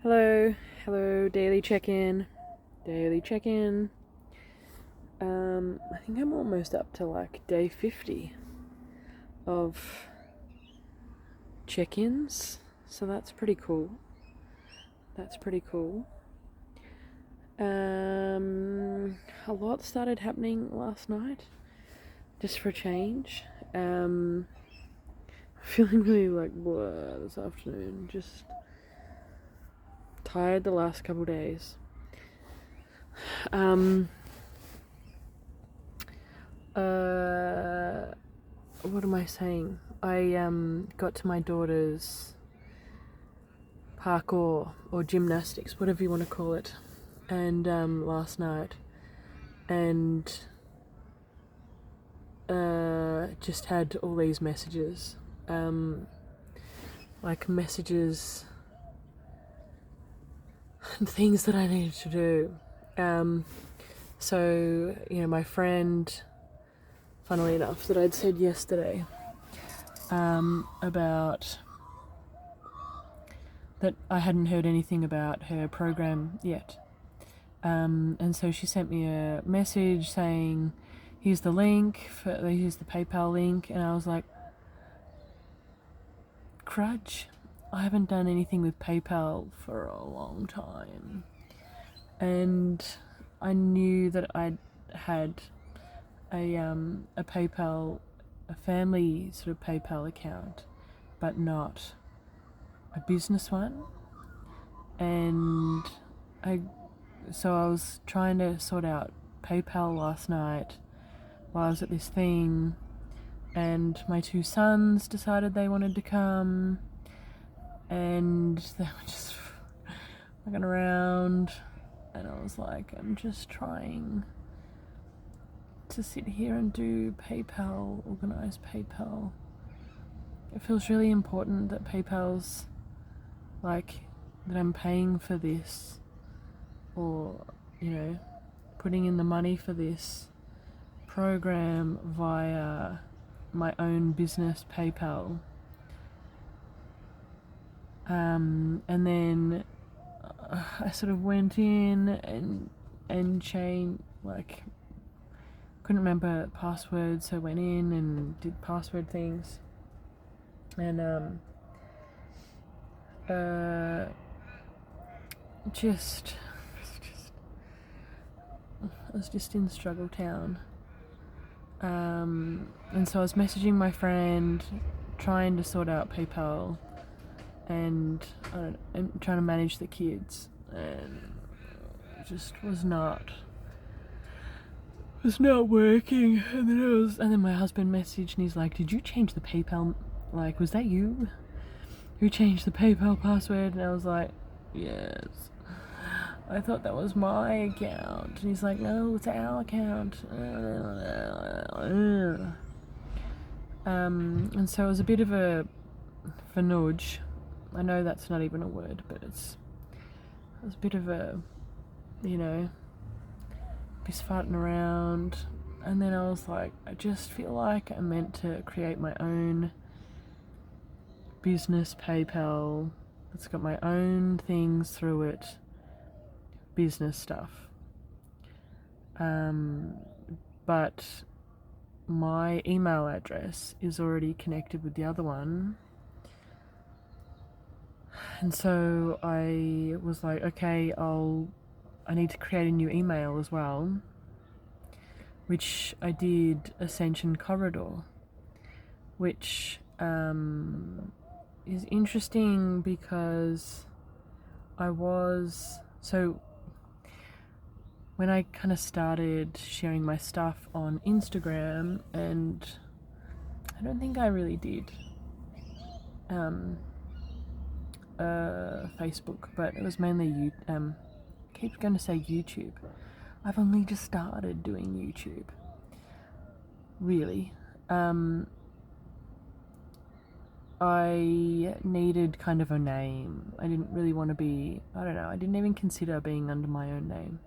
Hello, daily check-in. Daily check-in. I think I'm almost up to like day 50 of check-ins, so that's pretty cool. A lot started happening last night, just for a change. Feeling really like blah this afternoon, just tired the last couple days. What am I saying? I got to my daughter's parkour or gymnastics, whatever you want to call it, and last night, and just had all these messages, like messages and things that I needed to do. So my friend, funnily enough, that I'd said yesterday about that I hadn't heard anything about her program yet. And so she sent me a message saying, here's the PayPal link, and I was like, crudge, I haven't done anything with PayPal for a long time. And I knew that I'd had a PayPal, a family sort of PayPal account, but not a business one. And so I was trying to sort out PayPal last night while I was at this thing, and my two sons decided they wanted to come, and they were just looking around, and I was like, I'm just trying to sit here and do PayPal, organize PayPal. It feels really important that PayPal's like, that I'm paying for this, or putting in the money for this program via my own business PayPal. And then I sort of went in and changed, like, couldn't remember passwords, so I went in and did password things, and I was just in Struggle Town. And so I was messaging my friend, trying to sort out PayPal, and I'm trying to manage the kids, and it just was not working. And then my husband messaged, and he's like, "Did you change the PayPal? Like, was that you who changed the PayPal password?" And I was like, "Yes. I thought that was my account." And he's like, "No, it's our account." And so it was a bit of a nudge. I know that's not even a word, but it was a bit of a, just farting around. And then I was like, I just feel like I'm meant to create my own business PayPal that's got my own things through it, business stuff. But my email address is already connected with the other one. And so I was like, okay, I need to create a new email as well, which I did, Ascension Corridor, which is interesting because when I kind of started sharing my stuff on Instagram, and I don't think I really did Facebook, but it was mainly I keep going to say YouTube. I've only just started doing YouTube, really. I needed kind of a name. I didn't really want to be, I didn't even consider being under my own name.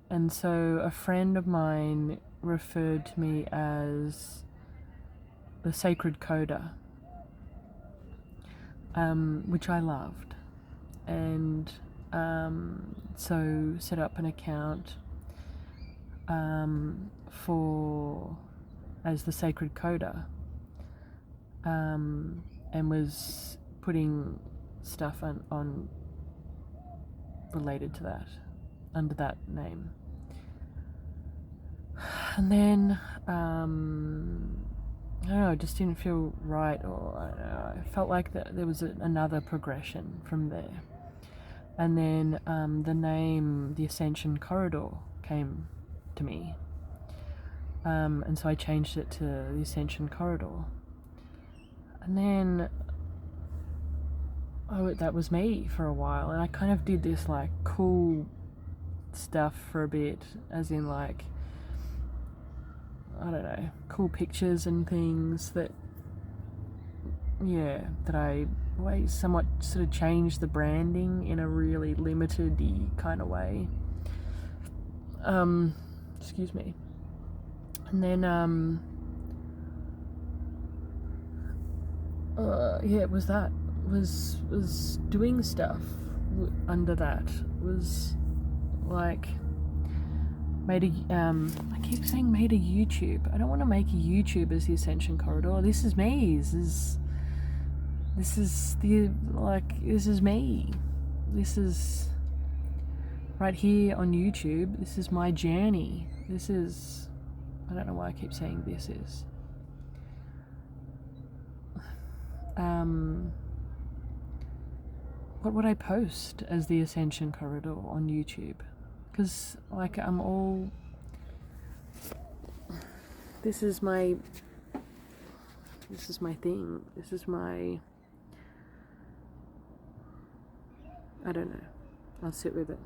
And so a friend of mine referred to me as the Sacred Coder, which I loved. and so set up an account for as the Sacred Coda, and was putting stuff on related to that under that name. And then I don't know, it just didn't feel right, or I don't know, I felt like there was another progression from there. And then the name The Ascension Corridor came to me, and so I changed it to The Ascension Corridor. And then that was me for a while, and I kind of did this like cool stuff for a bit, as in like, I don't know, cool pictures and things that I somewhat sort of changed the branding in a really limited-y kind of way. Excuse me. And then it was that was doing stuff under that, was like made a I keep saying made a YouTube. I don't want to make a YouTube as the Ascension Corridor. This is me. This is me. This is right here on YouTube. This is my journey. This is, I don't know why I keep saying this is. What would I post as the Ascension Corridor on YouTube? Because like this is my thing. This is my, I don't know. I'll sit with it.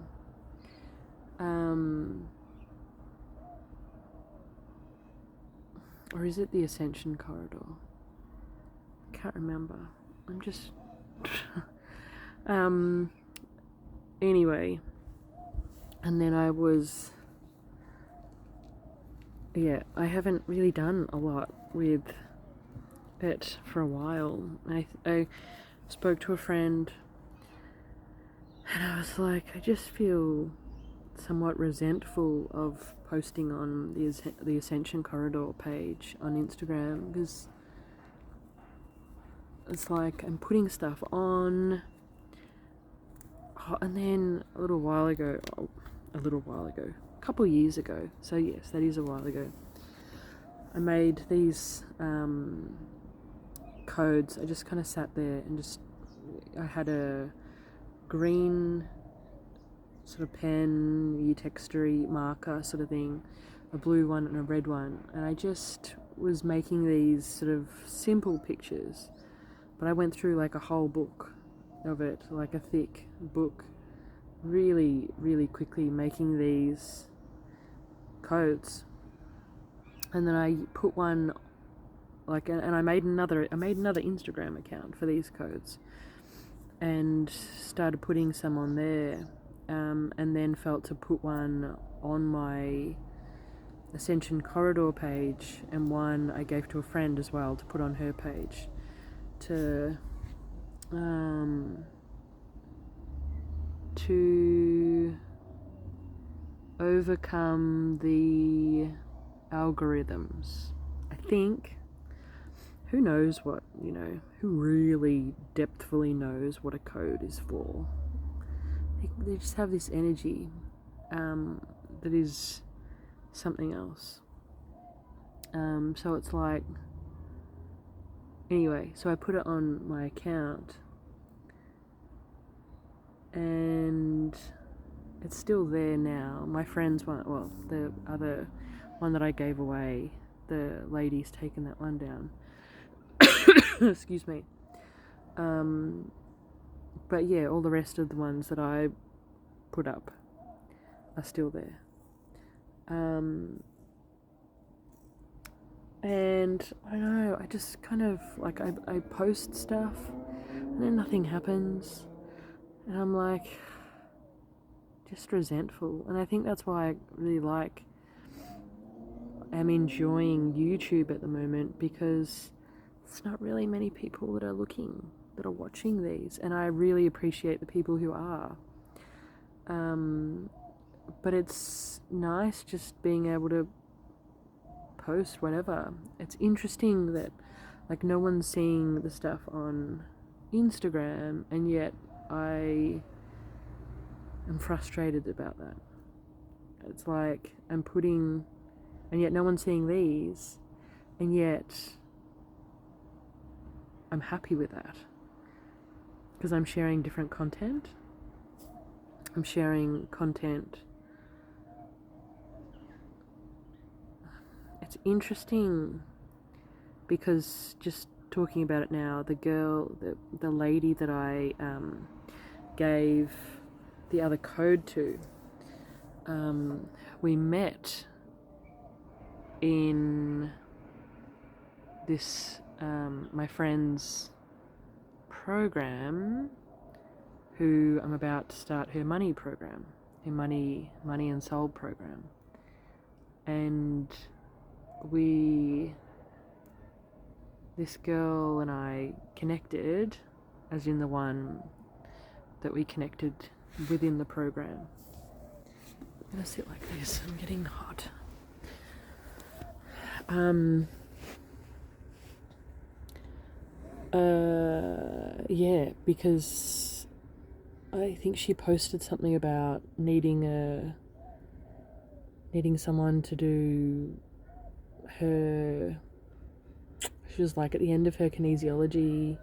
Or is it the Ascension Corridor? I can't remember. I'm just anyway, and then I haven't really done a lot with it for a while. I spoke to a friend, and I was like, I just feel somewhat resentful of posting on the Ascension Corridor page on Instagram, because it's like I'm putting stuff on. And then a couple years ago, so yes, that is a while ago, I made these codes. I just kind of sat there and I had a green sort of pen, texture-y marker sort of thing, a blue one and a red one, and I just was making these sort of simple pictures, but I went through like a whole book of it, like a thick book, really, really quickly, making these codes. And then I put one and I made another Instagram account for these codes, and started putting some on there, and then felt to put one on my Ascension Corridor page, and one I gave to a friend as well to put on her page, to overcome the algorithms. I think, who knows what, who really depthfully knows what a code is for. They just have this energy that is something else. So it's like, anyway, so I put it on my account, and it's still there now. My friend's one, well, the other one that I gave away, the lady's taken that one down. Excuse me. But yeah, all the rest of the ones that I put up are still there. And I don't know, I just kind of like, I post stuff and then nothing happens, and I'm like just resentful. And I think that's why I really am enjoying YouTube at the moment, because there's not really many people that are looking that are watching these, and I really appreciate the people who are. But it's nice just being able to post whatever. It's interesting that like no one's seeing the stuff on Instagram, and yet I am frustrated about that. It's like I'm putting, and yet no one's seeing these, and yet I'm happy with that because I'm sharing different content. I'm sharing content. It's interesting because just talking about it now, the lady that I gave the other code to, we met in this my friend's program, who I'm about to start her money program, her money and soul program, and this girl and I connected, as in the one that we connected within the program. I'm gonna sit like this, I'm getting hot. Yeah, because I think she posted something about needing someone to do her, she was like at the end of her kinesiology,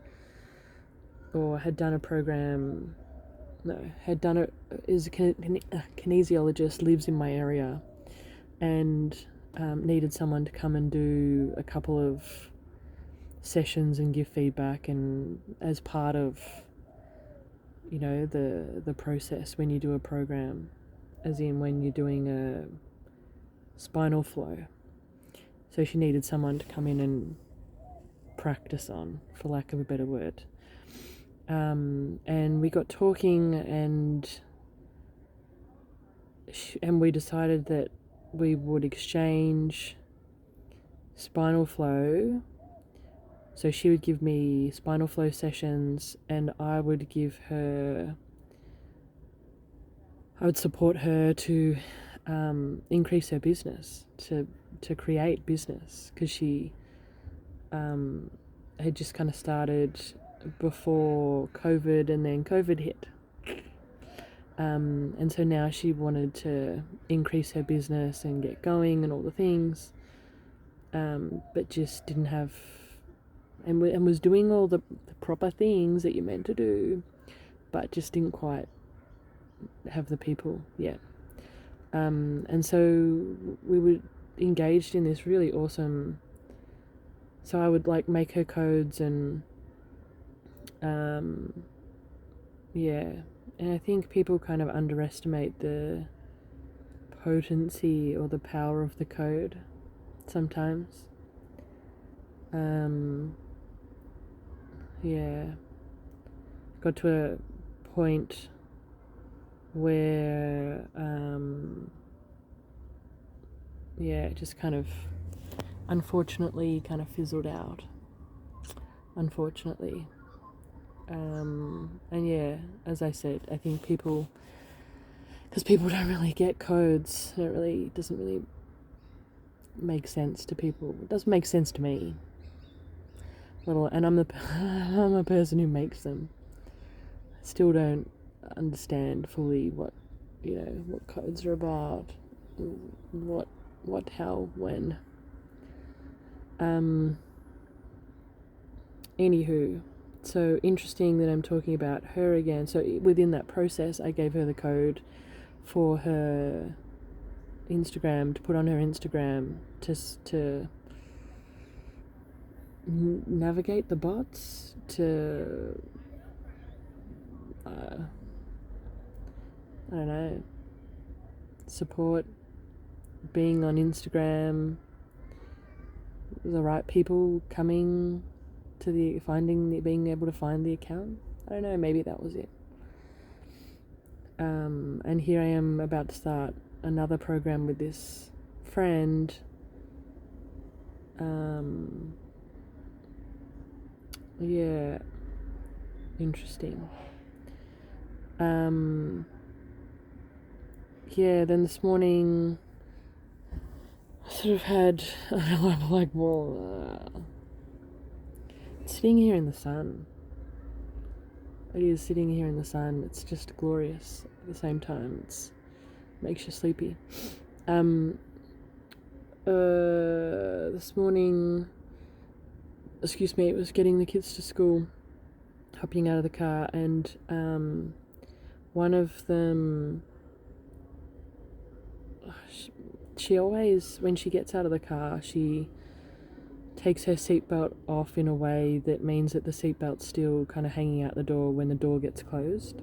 or had done a program, is a kinesiologist, lives in my area, and needed someone to come and do a couple of sessions and give feedback, and as part of, you know, the process when you do a program, as in when you're doing a spinal flow. So she needed someone to come in and practice on, for lack of a better word. And we got talking, and we decided that we would exchange spinal flow. So she would give me spinal flow sessions, and I would support her to increase her business, to create business, because she had just kind of started before COVID, and then COVID hit. And so now she wanted to increase her business and get going and all the things, but just didn't have, and was doing all the proper things that you're meant to do, but just didn't quite have the people yet. And so we were engaged in this really awesome, so I would like make her codes, and yeah, and I think people kind of underestimate the potency or the power of the code sometimes. Yeah, got to a point where it just kind of unfortunately kind of fizzled out, unfortunately. And yeah, as I said, I think because people don't really get codes, it doesn't really make sense to people. It doesn't make sense to me. And I'm a person who makes them. I still don't understand fully what codes are about, what, how, when. Anywho, so interesting that I'm talking about her again. So within that process, I gave her the code for her Instagram, to put on her Instagram, to navigate the bots, to I don't know, support being on Instagram, the right people coming to being able to find the account. I don't know, maybe that was it. And here I am about to start another program with this friend. Yeah, interesting. Yeah, then this morning I sort of had, I don't know, I'm like, well, sitting here in the sun. It is sitting here in the sun. It's just glorious at the same time. It makes you sleepy. This morning, it was getting the kids to school, hopping out of the car, and one of them, she always, when she gets out of the car, she takes her seatbelt off in a way that means that the seatbelt's still kind of hanging out the door when the door gets closed.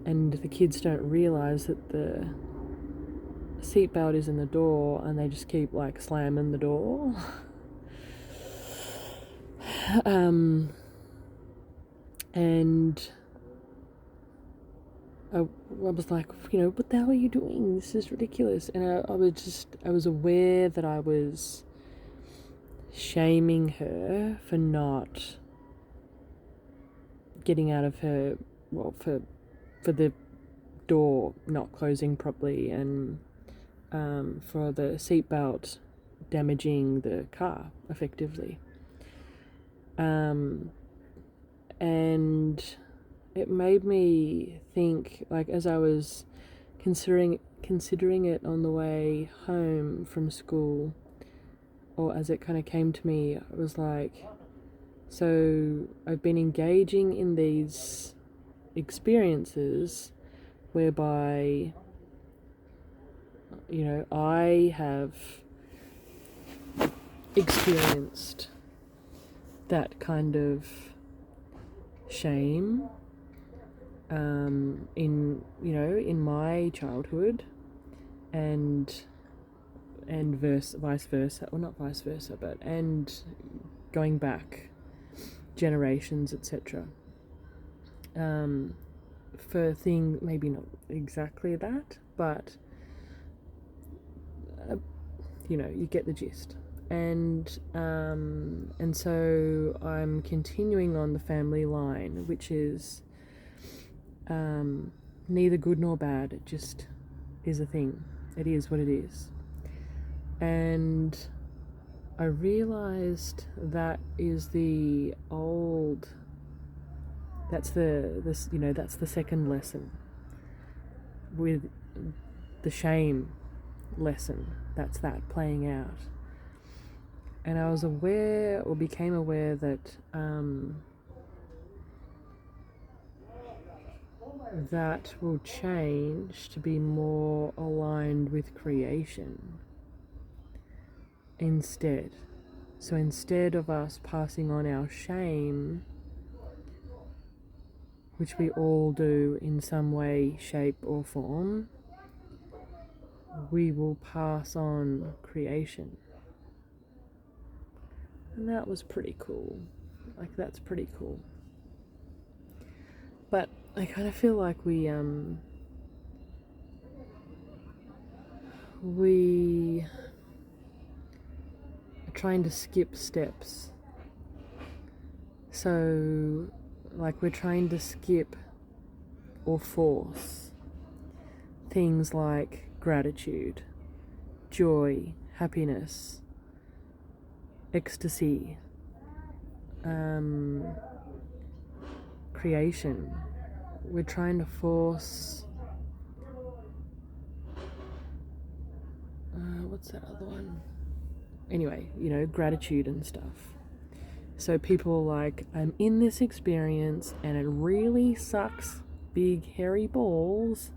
And the kids don't realise that the seatbelt is in the door, and they just keep like slamming the door. And I was like, what the hell are you doing? This is ridiculous. And I was aware that I was shaming her for not getting out of her, for the door not closing properly, and for the seatbelt damaging the car effectively. And it made me think, like, as I was considering it on the way home from school, or as it kind of came to me, I was like, so I've been engaging in these experiences whereby, I have experienced that kind of shame in my childhood, and vice versa, or not vice versa, but and going back generations, etc. For things maybe not exactly that, but you get the gist. And so I'm continuing on the family line, which is neither good nor bad. It just is a thing. It is what it is. And I realized that is the old. That's the second lesson with the shame lesson. That's that playing out. And I was aware, or became aware, that that will change to be more aligned with creation instead. So instead of us passing on our shame, which we all do in some way, shape or form, we will pass on creation. And that was pretty cool. Like, that's pretty cool. But I kind of feel like we are trying to skip steps. So, like, we're trying to skip or force things like gratitude, joy, happiness, ecstasy, creation. We're trying to force what's that other one? Anyway, gratitude and stuff. So people are like, I'm in this experience and it really sucks big hairy balls,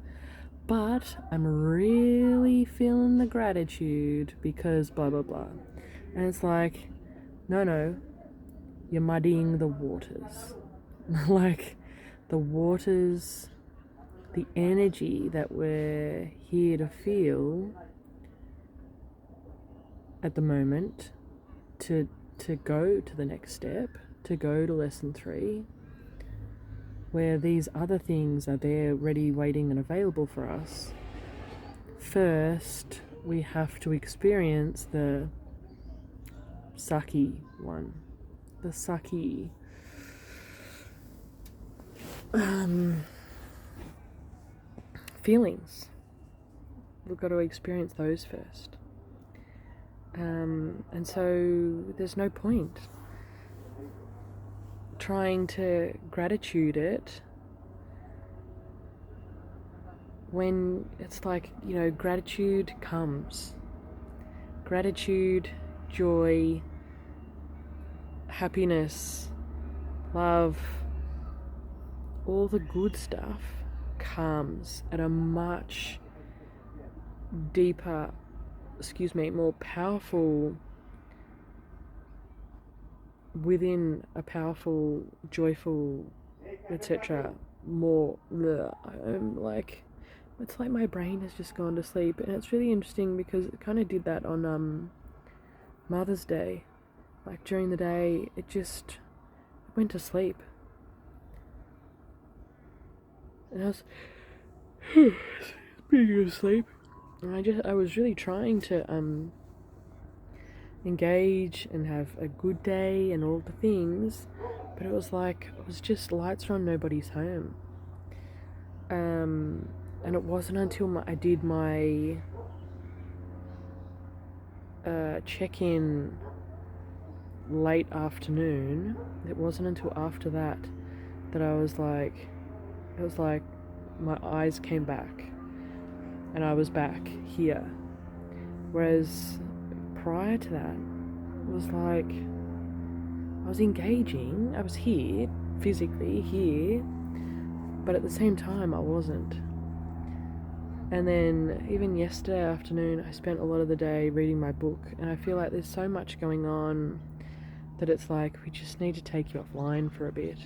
but I'm really feeling the gratitude because blah blah blah. And it's like, no, you're muddying the waters. Like, the waters, the energy that we're here to feel at the moment, to go to the next step, to go to lesson 3, where these other things are there, ready, waiting and available for us. First, we have to experience the sucky one. The sucky, feelings. We've got to experience those first. And so there's no point trying to gratitude it when it's like, gratitude comes. Gratitude, joy, happiness, love, all the good stuff comes at a much deeper, more powerful, within a powerful, joyful, etc. more, it's like my brain has just gone to sleep. And it's really interesting because it kind of did that on Mother's Day. Like during the day, it just went to sleep. And I was speaking of sleep, and I was really trying to engage and have a good day and all the things, but it was just lights are on, nobody's home. And it wasn't until I did my check-in late afternoon, it wasn't until after that I was like, it was like my eyes came back and I was back here. Whereas prior to that, it was like I was engaging, I was here, physically here, but at the same time I wasn't. And then even yesterday afternoon, I spent a lot of the day reading my book, and I feel like there's so much going on that it's like, we just need to take you offline for a bit.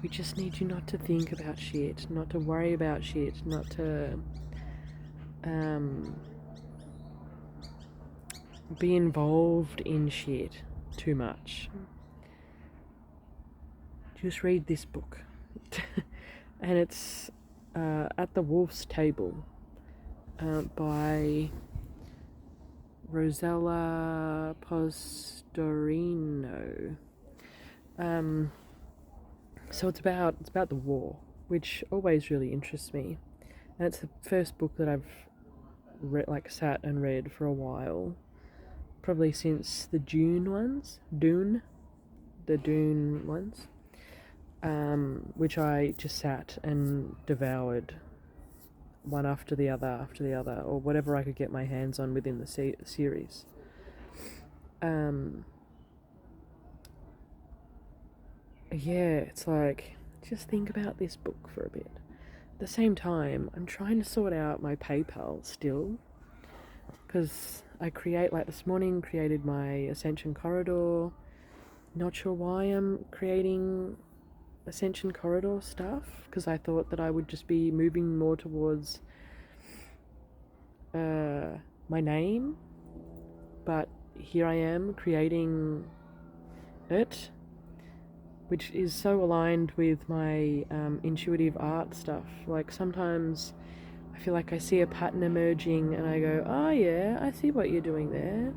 We just need you not to think about shit, not to worry about shit, not to be involved in shit too much. Just read this book. And it's At the Wolf's Table by Rosella Postorino. So it's about the war, which always really interests me, and it's the first book that I've sat and read for a while, probably since the Dune ones, which I just sat and devoured one after the other, or whatever I could get my hands on within the series. Yeah, it's like, just think about this book for a bit. At the same time, I'm trying to sort out my PayPal still, because I this morning created my Ascension Corridor. Not sure why I'm creating Ascension Corridor stuff, because I thought that I would just be moving more towards my name, but here I am creating it, which is so aligned with my intuitive art stuff. Like sometimes I feel like I see a pattern emerging and I go, oh yeah, I see what you're doing there.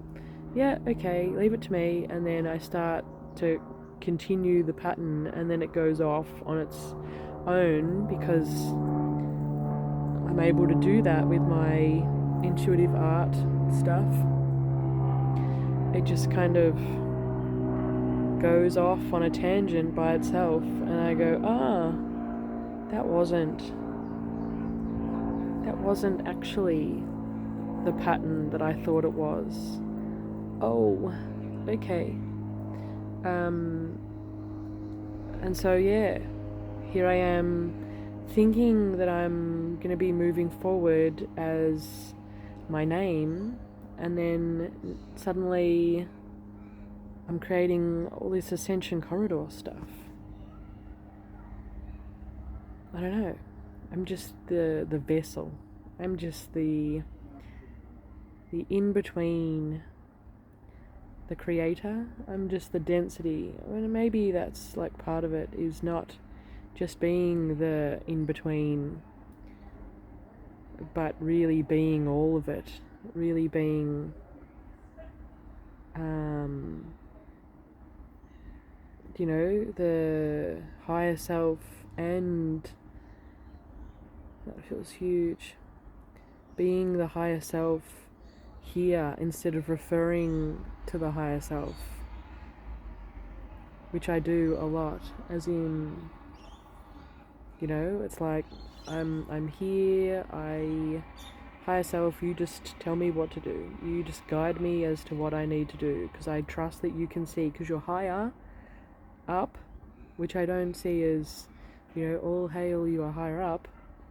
Yeah, okay, leave it to me. And then I start to continue the pattern, and then it goes off on its own because I'm able to do that with my intuitive art stuff. It just kind of goes off on a tangent by itself, and I go, that wasn't actually the pattern that I thought it was. Oh, okay. And so yeah, here I am thinking that I'm going to be moving forward as my name, and then suddenly I'm creating all this Ascension Corridor stuff. I don't know. I'm just the vessel. I'm just the in-between the creator. I'm just the density. I mean, maybe that's like part of it, is not just being the in-between, but really being all of it. Really being the higher self, And that feels huge. Being the higher self here instead of referring to the higher self, which I do a lot, as in, it's like I'm here, higher self, you just tell me what to do. You just guide me as to what I need to do, because I trust that you can see, because you're higher up, which I don't see as, all hail, you are higher up.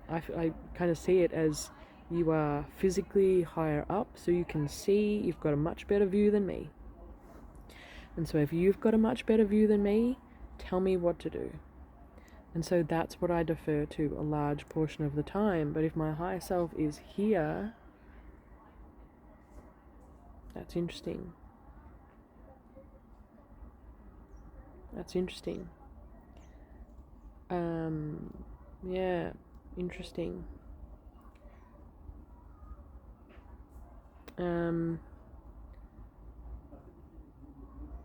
I kind of see it as you are physically higher up, so you can see, you've got a much better view than me. And so if you've got a much better view than me, tell me what to do. And so that's what I defer to a large portion of the time. But if my higher self is here, that's interesting. That's interesting. Yeah, interesting.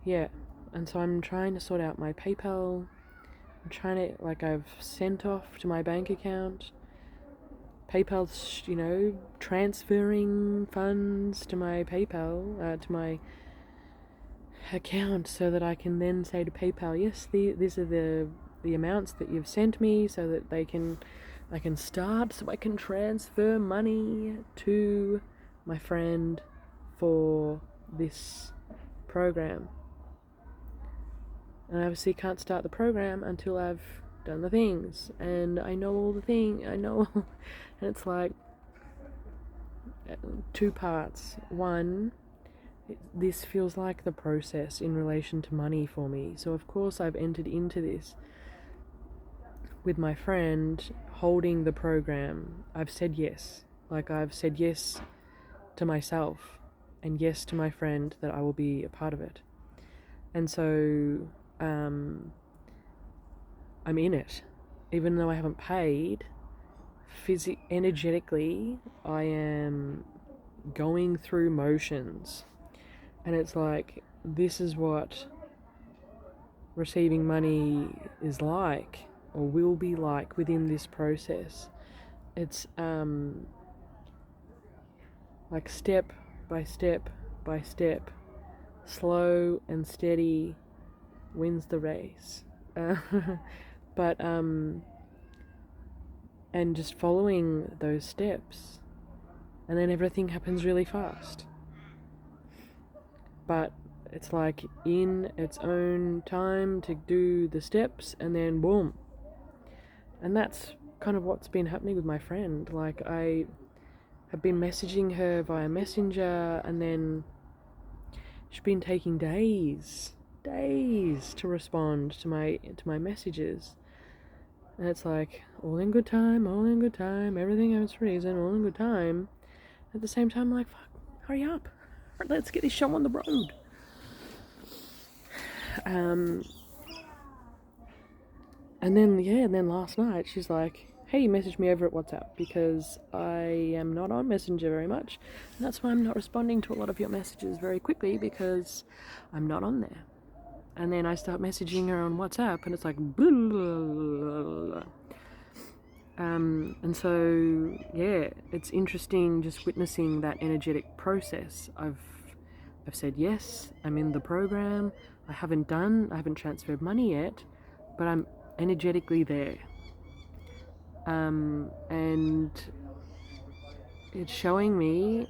Yeah, and so I'm trying to sort out my PayPal. I'm trying to, I've sent off to my bank account. PayPal's, transferring funds to my PayPal, to my account, so that I can then say to PayPal, yes, these are the amounts that you've sent me, so that I can start, so I can transfer money to my friend for this program. And I obviously can't start the program until I've done the things, and I know all the things, and it's like 2 parts. One, this feels like the process in relation to money for me. So of course I've entered into this with my friend holding the program. I've said yes. I've said yes to myself and yes to my friend that I will be a part of it. And so I'm in it. Even though I haven't paid, energetically, I am going through motions. And it's like, this is what receiving money is like, or will be like, within this process. It's like step by step by step, slow and steady wins the race. But and just following those steps, and then everything happens really fast. But it's like in its own time to do the steps, and then boom. And that's kind of what's been happening with my friend. I have been messaging her via Messenger, and then she's been taking days to respond to my messages. And it's like, all in good time, everything has its reason, all in good time. At the same time, I'm like, fuck, hurry up. Let's get this show on the road. And then last night she's like, hey, you message me over at WhatsApp, because I am not on Messenger very much. And that's why I'm not responding to a lot of your messages very quickly, because I'm not on there. And then I start messaging her on WhatsApp, and it's like, blah, blah, blah. And so, yeah, it's interesting just witnessing that energetic process. I've said yes, I'm in the program. I haven't transferred money yet, but I'm energetically there. And it's showing me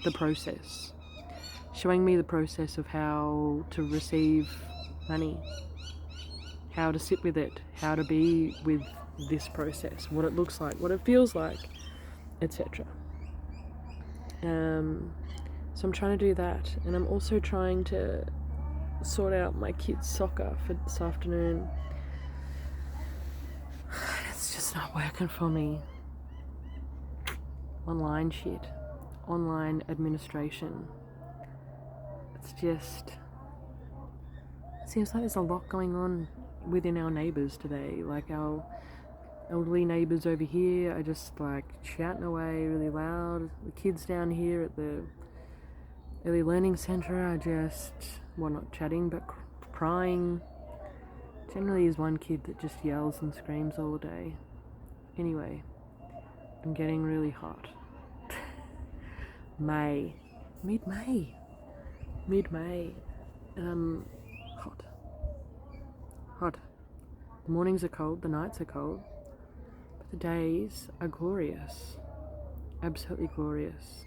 the process of how to receive money, how to sit with it, how to be with this process, what it looks like, what it feels like, etc. So I'm trying to do that, and I'm also trying to sort out my kids' soccer for this afternoon. It's just not working for me. Online shit, online administration. It's just, it seems like there's a lot going on within our neighbours today. Like, our elderly neighbours over here are just shouting away really loud. The kids down here at the early learning centre are just, well, not chatting, but crying. Generally is one kid that just yells and screams all day. Anyway, I'm getting really hot. Mid-May. And I'm hot. The mornings are cold, the nights are cold, but the days are glorious. Absolutely glorious.